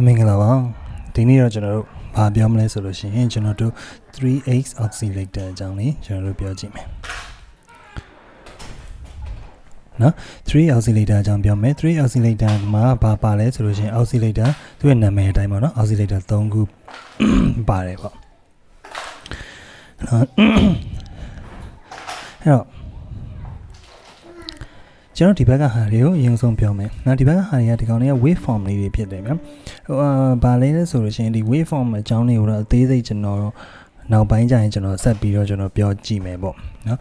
မင်္ဂလာပါဒီနေ့တော့ကျွန်တော်တို့ဘာပြောမလဲဆိုလို့ရှိရင်ကျွန်တော်တို့ 3x oscillator အကြောင်းလေးကျွန်တော်တို့ပြောကြည့်မယ်နော်3 oscillator အကြောင်းပြောမယ်3 oscillator မှာဘာပါလဲဆိုလို့ရှိရင် oscillator သူ့ရဲ့နာမည်အတိုင်းပေါ့နော် oscillator 3ခုပါတယ်ပေါ့အဲ့တော့ကျွန်တော်ဒီဘက်ကဟာတွေကိုအရင်ဆုံးပြောမယ်။နောက်ဒီဘက်ကဟာတွေကဒီကောင်တွေက wave form လေးတွေဖြစ်တယ်ဗျာ။ဘာလဲလဲဆိုလို့ရှိရင်ဒီ wave form အကြောင်းတွေကိုတော့အသေးစိတ်ကျွန်တော်နောက်ပိုင်းကျရင်ကျွန်တော်ဆက်ပြီးတော့ကျွန်တော်ပြောကြည့်မယ်ပေါ့နော်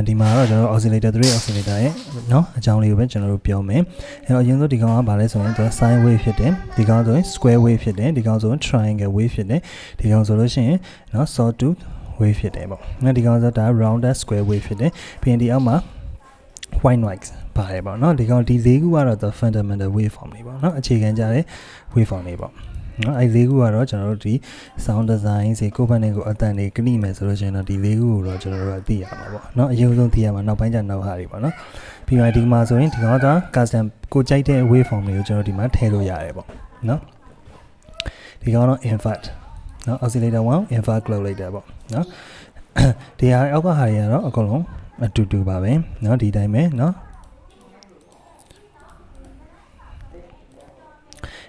။ဒီမှာတော့ကျွန်တော် oscillator 3 oscillator ရဲ့နော်အကြောင်းလေးကိုပဲကျွန်တော်တို့ပြောမယ်။အဲ့တော့အရင်ဆုံးဒီကောင်ကဘာလဲဆိုရင်သူက sine wave ဖြစ်တယ်။ဒီကောင်ဆိုရင် square wave ဖြစ်တယ်။ဒီကောင်ဆိုရင် triangle wave ဖြစ်တယ်။ဒီကောင်ဆိုလို့ရှိရင်နော် sawtooth wave ဖြစ်တယ်ပေါ့။နောက်ဒီကောင်ဆိုဒါ rounded square wave ဖြစ်တယ်။ပြီးရင်ဒီအောက်မှာwhite noise ပါတယ်ပေါ့နော်ဒီကောင်ဒီ၄ခုကတော့ the fundamental waveform တွေပေါ့နော်အခြေခံကြတဲ့ waveform တွေပေါ့နော်အဲ၄ခုကတော့ကျွန်တော်တို့ဒီ sound design စီကိုယ်ပိုင်နဲ့ကိုအတန်တွေကလိမယ်ဆိုလို့ရှိရင်တော့ဒီ၄ခုကိုတော့ကျွန်တော်တို့သိရမှာပေါ့နော်အရင်ဆုံးသိရမှာနောက်ပိုင်းကျနောက်ဟာတွေပေါ့နော်ပြီးတော့ဒီမှာဆိုရင်ဒီကောင်က custom ကိုကြိုက်တဲ့ waveform တွေကိုကျွန်တော်ဒီမှာထည့်လို့ရတယ်ပေါ့နော်ဒီကောင်တော့ invert နော် oscillator 1 invert clock later ပေါ့နော်ဒီဟာအောက်ကဟာတွေကတော့အကုန်လုံးအတူတူပါပဲเนาะဒီတိုင်းပဲเนาะ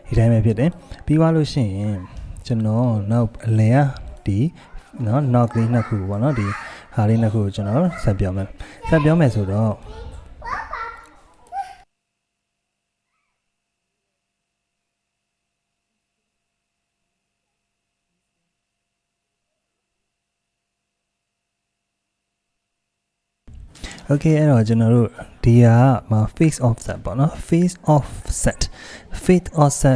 ဒီတိုင်းပဲဖြစ်တယ်ပြီးသွားလို့ရှိရင်ကျွန်တော်နောက်အလဲကဒီเนาะ knock လေးနှစ်ခုပေါ့เนาะဒီဟာလေးနှစ်ခုကိုကျွန်တော်ဆက်ပြောမယ်ဆိုတော့Okay အဲ့တော့ကျွန်တော်တို့ဒီဟာမှာ face offset ပေါ့နော် face offset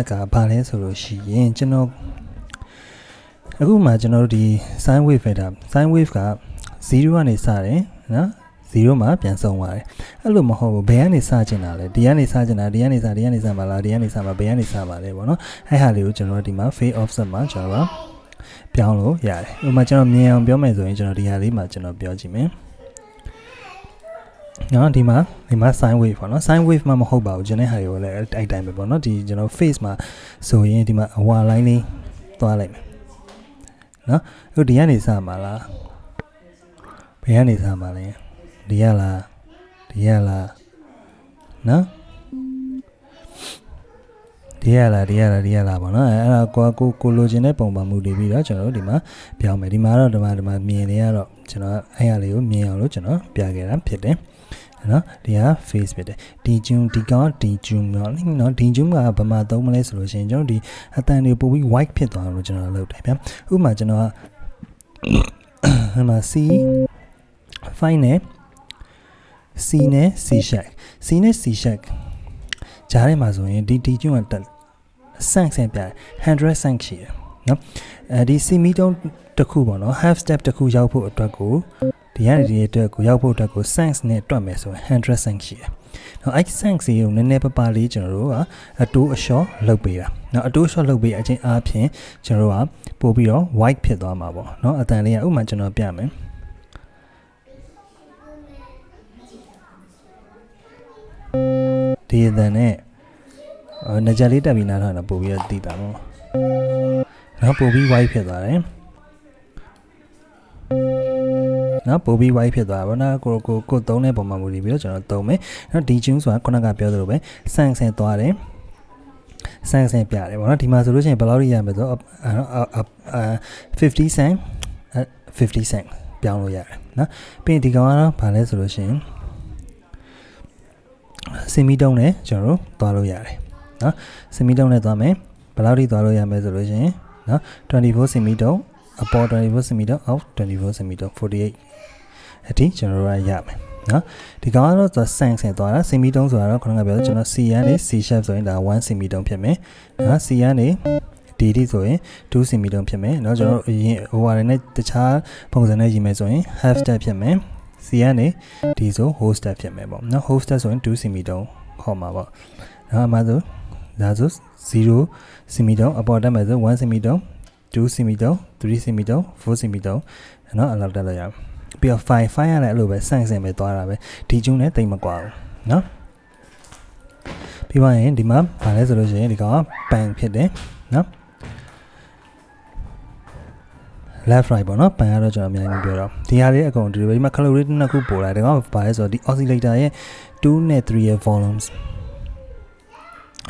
ကဘာလဲဆိုလို့ရှိရင်ကျွန်တော်အခုမှကျွန်တော်တို့ဒီ sine wave ပဲဒါ sine wave က0ကနေစတယ်နော်0မှာပြန်ဆုံးသွားတယ်အဲ့လိုမဟုတ်ဘူးဘယ်ကနေစကျင်တာလဲဒီကနေစကျင်တာဒီကနေစမှာလားဒီကနေစမှာဘယ်ကနေစမှာလဲပေါ့နော်အဲ့ဟာလေးကိုကျွန်တော်တို့ဒီမှာ face offset မှာကျွန်တော်ပြောင်းလို့ရတယ်ဥပမာကျွန်တော်မြင်အောင်ပြောမယ်ဆိုရင်ကျွန်တော်ဒီဟာလေးမှာကျွန်တော်ပြောကြည့်မယ်နော်ဒီမှာ sine wave ပေါ့နော် sine wave မှာမဟုတ်ပါဘူးကျွန်တော်ဟာတွေကိုလည်းအဲ့တိုင်းပဲပေါ့နော်ဒီကျွန်တော် face မှာဆိုရင်ဒီမှာအဝါ line လေးသွားလိုက်မယ်နော်အခုဒီကနေစမှာလားဘယ်ကနေစမှာလဲဒီရလားနော်ဒီရလားပေါ့နော်အဲ့ဒါကိုလိုချင်တဲ့ပုံပါမှုတွေပြီးတော့ကျွန်တော်တို့ဒီမှာပြောင်းမယ်ဒီမှာတော့ဒီမှာမြင်နေရတော့ကျွန်တော်အဲ့ဟာလေးကိုမြင်အောင်လို့ကျွန်တော်ပြခဲ့တာဖြစ်တယ်နော်ဒီဟာ face ဖြစ်တယ်ဒီဂျွန်းဒီကောင်ဒီဂျွန်းနော်ဒီဂျွန်းကဘာမှသုံးမလဲဆိုလို့ရှိရင်ကျွန်တော်ဒီအတန်တွေပို့ပြီး white ဖြစ်သွားလို့ကျွန်တော်လုပ်တယ်ဗျဥပမာကျွန်တော်ကဟိုမှာ C5 နဲ့ C နဲ့ C sharp ဂျားထဲမှာဆိုရင်ဒီဂျွန်းကဆန့်ပြ100ဆန့်ရှိတယ်နော်အဲဒီ C မီတုံးတစ်ခုပေါ့နော် half step တစ်ခုရောက်ဖို့အတွက်ကိုဒီရတဲ့အတွက်ကိုရောက်ဖို့အတွက်ကို sense နဲ့တွက်မယ်ဆိုရင်100 sense ရှိတယ်။နော်အဲ့ sense ကိုနည်းနည်းပါးလေးကျွန်တော်တို့ကအတိုးအလျှော့လုပ်ပေးတာ။နော်အတိုးအလျှော့လုပ်ပေးအချင်းအားဖြင့်ကျွန်တော်တို့ကပို့ပြီးတော့ white ဖြစ်သွားမှာပေါ့။နော်အတန်လေးကဥပမာကျွန်တော်ပြမယ်။ဒီအတန်နဲ့နကြလေးတက်ပြီးနားထောင်တော့ပို့ပြီးတော့သိပါမို့။နော်ပို့ပြီး white ဖြစ်သွားတယ်။နော်ပို့ပြီး white ဖြစ်သွားပါတော့ကိုသုံးတဲ့ပုံမှန်မူတည်ပြီးတော့ကျွန်တော်သုံးမယ်နော်ဒီ tune ဆိုတာခုနကပြောသလိုပဲဆန့်သွားတယ်ဆန့်ပြတယ်ပေါ့နော်ဒီမှာဆိုလို့ရှိရင်ဘယ်လောက်ရရမလဲဆိုတော့50 cent ပြောင်းလို့ရတယ်နော်ပြီးရင်ဒီကောင်ကတော့ဗာလဲဆိုလို့ရှိရင်စင်မီတုံးနဲ့ကျွန်တော်တို့သွားလို့ရတယ်နော်စင်မီတုံးနဲ့သွားမယ်ဘယ်လောက်ထိသွားလို့ရမလဲဆိုလို့ရှိရင်နော်24စင်မီတုံးအပေါ်24 cm off 24 cm 48အထိကျွန်တော်တို့ရမယ်နော်ဒီကောင်ကတော့သူဆန့်သွားတာ cm တုံးဆိုတော့ခဏကပြောကျွန်တော် C ကနေ C sharp ဆိုရင်ဒါ1 cm တုံးဖြစ်မယ်နော် C ကနေ D ထိဆိုရင်2 cm တုံးဖြစ်မယ်เนาะကျွန်တော်တို့အရင်ဟိုဟာတွေနဲ့တခြားပုံစံနဲ့ရေးမယ်ဆိုရင် half step ဖြစ်မယ် C ကနေ D ဆို whole step ဖြစ်မယ်ပေါ့เนาะ whole step ဆိုရင်2 cm တုံးခေါ်မှာပေါ့နော်အမှဆိုဒါဆို0 cm တုံးအပေါ်တက်မယ်ဆို1 cm တုံး2 cm 3 cm 4 cm เนาะအလောက်တက်လို့ရအောင်ပြီးတော့5ရလည်းအဲ့လိုပဲဆန့်ပဲသွားတာပဲဒီကျုံးနဲ့တိတ်မကွာဘူးเนาะ ပြီးသွားရင်ဒီမှာဗာလဲဆိုလို့ရှိရင်ဒီကောင်က pan ဖြစ်တယ်နော် left right ပေါ့နော် pan ကတော့ကျွန်တော်အများကြီးပြောတော့ဒီဟာလေးအကုန်ဒီမှာ color rate နှစ်ခုပို့လာတယ်ဒီကောင်ကဗာလဲဆိုတော့ဒီ oscillator ရဲ့2နဲ့3ရဲ့ volumes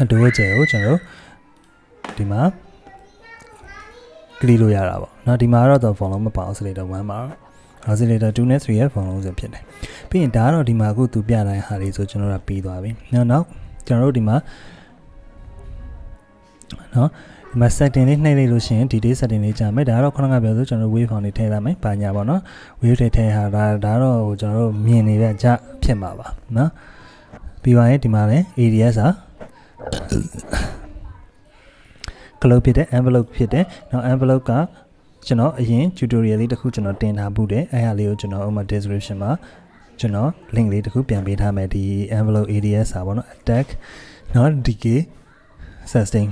အတူရဲ့ကျယ်ကိုကျွန်တော်ဒီမှာ click လို့ရတာပေါ့နော်ဒီမှာတော့ volume မပါ oscillator 1မှာ oscillator 2နဲ့3ရဲ့ volume ဆိုဖြစ်တယ်ပြီးရင်ဒါကတော့ဒီမှာအခုသူပြတိုင်းဟာလေးဆိုကျွန်တော်တို့ပြီးသွားပြီနောက်ကျွန်တော်တို့ဒီမှာနော်ဒီမှာ setting လေးနှိပ်လိုက်လို့ရှိရင် detail setting လေးကြာမယ်ဒါကတော့ခုနကပြောဆိုကျွန်တော် wave form လေးထည့်လိုက်မယ်ပါညာပေါ့နော် wave ထည့်ဟာဒါတော့ကျွန်တော်တို့မြင်နေတဲ့ကြဖြစ်မှာပါနော်ပြီးပါရင်ဒီမှာလည်း ADSR close ဖြစ်တဲ့ envelope ဖြစ်တဲ့နောက် envelope ကကျွန်တော်အရင် tutorial လေးတစ်ခုကျွန်တော်တင်ထားဘူးတယ်အဲ့ဟာလေးကိုကျွန်တော်ဥပမာ description မှာကျွန်တော် link လေးတစ်ခုပြန်ပေးထားမယ်ဒီ envelope ADSR ပေါ့နော် attack နော် decay sustain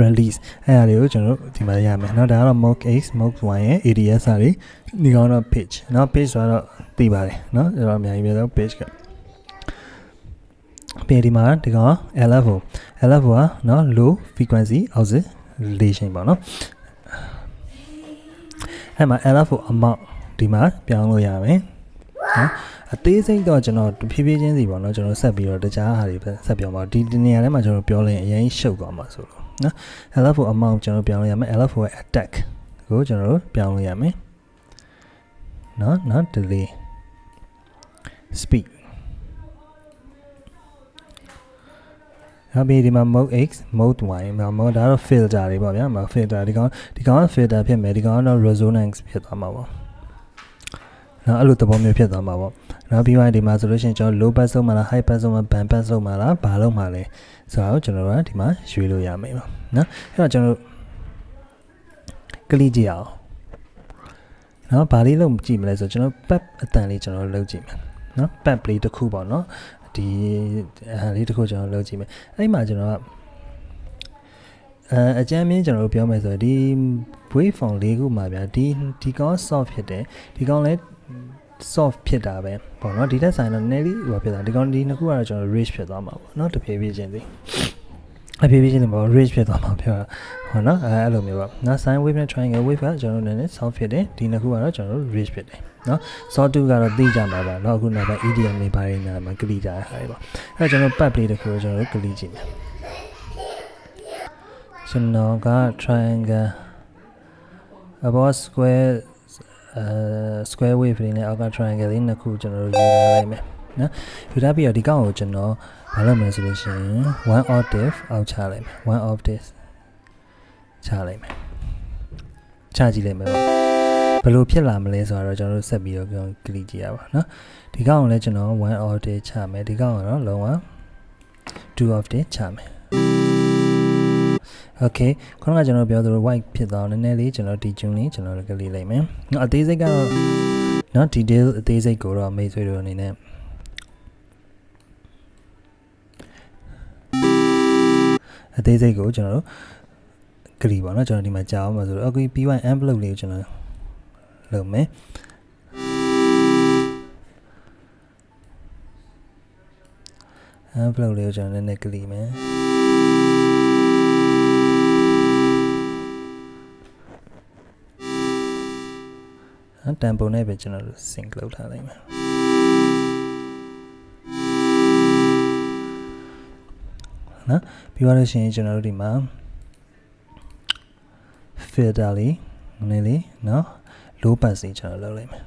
release အဲ့ဒါလေးကိုကျွန်တော်ဒီမှာရမယ်เนาะဒါကတော့ mock x mock y ရဲ့ ADSR တွေဒီကောင်တော့ page เนาะ page ဆိုတော့သိပါတယ်เนาะကျွန်တော်အများကြီးပြောတော့ page ကပြီးဒီမှာဒီကောင် LFO ကเนาะ low frequency oscillation ပေါ့เนาะအဲ့မှာ LFO amount ဒီမှာပြောင်းလို့ရမယ်เนาะအသေးစိတ်တော့ကျွန်တော်ဖြည်းဖြည်းချင်းစီပေါ့เนาะကျွန်တော်ဆက်ပြီးတော့တခြားဟာတွေဆက်ပြောမှာဒီနေရာထဲမှာကျွန်တော်ပြောလိုက်ရင်အရင်ရှုပ်သွားမှာဆိုလို့နော် LFO amount ကျွန်တော်ပြောင်းလို့ရမယ် LFO ရဲ့ attack ကိုကျွန်တော်ပြောင်းလို့ရမယ်နော် delay speed နောက်ပြီးဒီမှာ mode x mode y မှာ mode ဒါတော့ filter တွေပေါ့ဗျာမှာ filter ဒီကောင်က filter ဖြစ်မယ်ဒီကောင်ကတော့ resonance ဖြစ်သွားမှာပေါ့နော်အဲ့လိုသဘောမျိုးဖြစ်သွားမှာပေါ့နောက်ပြီးရင်ဒီမှာဆိုလို့ရှိရင်ကျွန်တော် low pass ဆုံးမှာလား high pass ဆုံးမှာ band pass ဆုံးမှာလားဘာလို့မှာလဲဆိုတော့ကျွန်တော်တို့ကဒီမှာရွေးလို့ရမယ်ပေါ့နော်အဲ့တော့ကျွန်တော်ကလီကြည့်အောင်နော်ဘာလေးလုံးကြည့်မလဲဆိုကျွန်တော် pep အတန်လေးကျွန်တော်လုပ်ကြည့်မယ်နော် pep လေးတစ်ခုပေါ့နော်ဒီဟာလေးတစ်ခုကျွန်တော်လုပ်ကြည့်မယ်အဲ့မှာကျွန်တော်ကအကြမ်းမြင်ကျွန်တော်တို့ပြောမယ်ဆိုတော့ဒီ wave form လေးခုမှာဗျာဒီကောင် soft ဖြစ်တယ်ဒီကောင်လည်း soft ဖြစ်တာပဲပေါ့နော်ဒီတက်ဆိုင်တော့နည်းလေးဟိုဖြစ်တာဒီကောင်ဒီနှစ်ခုကတော့ကျွန်တော် rich ဖြစ်သွားမှာပေါ့နော်တဖြည်းဖြည်းချင်းစီအဖြည်းဖြည်းချင်းပေါ့ rich ဖြစ်သွားမှာပြောတာဟောနော်အဲ့လိုမျိုးပေါ့နော် sine wave နဲ့ triangle wave ကကျွန်တော်တို့နည်းနည်း soft ဖြစ်တယ်ဒီနှစ်ခုကတော့ကျွန်တော်တို့ rich ဖြစ်တယ်နော် soft 2ကတော့သိကြမှာပါเนาะအခုနောက်ပိုင်း EDM တွေပါနေမှာကလီကြရဟာတွေပေါ့အဲ့တော့ကျွန်တော် pad လေးတစ်ခုကိုကျွန်တော်တို့ကလီကြည့်မယ်ကျွန်တော်က triangle about square wave လေးနဲ့အောက်က triangle လေးနှစ်ခုကျွန်တော်တို့ယူထားလိုက်မယ်နော်ယူထားပြီးတော့ဒီကောင်ကိုကျွန်တော်ဘာလုပ်မလဲဆိုလို့ရှိရင်1 octave အောက်ချလိုက်မယ်1 octave ချလိုက်မယ်ချကြည့်လိုက်မယ်ပေါ့ဘယ်လိုဖြစ်လာမလဲဆိုတော့ကျွန်တော်တို့ဆက်ပြီးတော့ပြောကလီကြည့်ရပါနော်ဒီကောင်ကိုလည်းကျွန်တော်1 octave ချမယ်ဒီကောင်ကတော့လုံးဝ2 octave ချမယ်Okay ခုနကကျွန်တော်ပြောသလို white ဖြစ်သွားအောင်နည်းနည်းလေးကျွန်တော်ဒီ tune လေးကျွန်တော်ကလေးလိုက်မယ်။နော်အသေးစိတ်ကတော့နော် detail အသေးစိတ်ကိုတော့မိတ်ဆွေတို့အနေနဲ့အသေးစိတ်ကိုကျွန်တော်တို့ကလေးပါနော်ကျွန်တော်ဒီမှာကြာအောင်ပါဆိုတော့ okay ပြီးရင် envelope လေးကိုကျွန်တော်လုပ်မယ်။ envelope လေးကိုကျွန်တော်နည်းနည်းကလေးမယ်တန်ပုံနဲ့ပဲကျွန်တော်တို့ sync လုပ်ထားလိုက်မယ်နော်ပြီးသွားလို့ရှိရင်ကျွန်တော်တို့ဒီမှာ filter လေးနည်းလေးနော် low pass လေးကျွန်တော်လုပ်လိုက်မယ်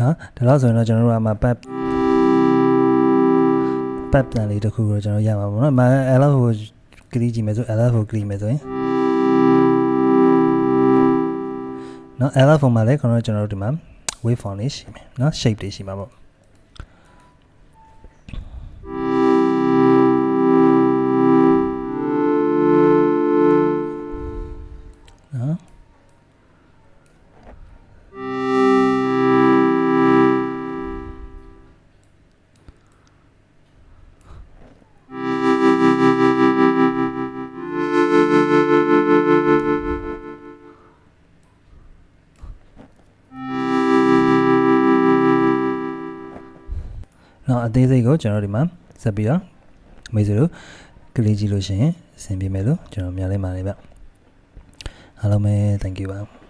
နော်ဒါလို့ဆိုရင်တော့ကျွန်တော်တို့ကမှ pep တန်လေးတစ်ခုကိုကျွန်တော်ရမှာပေါ့နော်။ LF ကိုကလီကြည့်မယ်ဆို LF ကိုကလီမယ်ဆိုရင်နော် LF မှာလည်းကျွန်တော်တို့ဒီမှာ wave form လေးရှိမယ်နော် shape လေးရှိမှာပေါ့ နော်နောက်အသေးစိတ်ကိုကျွန်တော်ဒီမှာဆက်ပြီးတော့မိတ်ဆွေတို့ကလေးကြည့်လို့ရှိရင်အဆင်ပြေမယ်လို့ကျွန်တော်မျှော်လင့်ပါတယ်ဗျအားလုံးပဲ thank you ပါ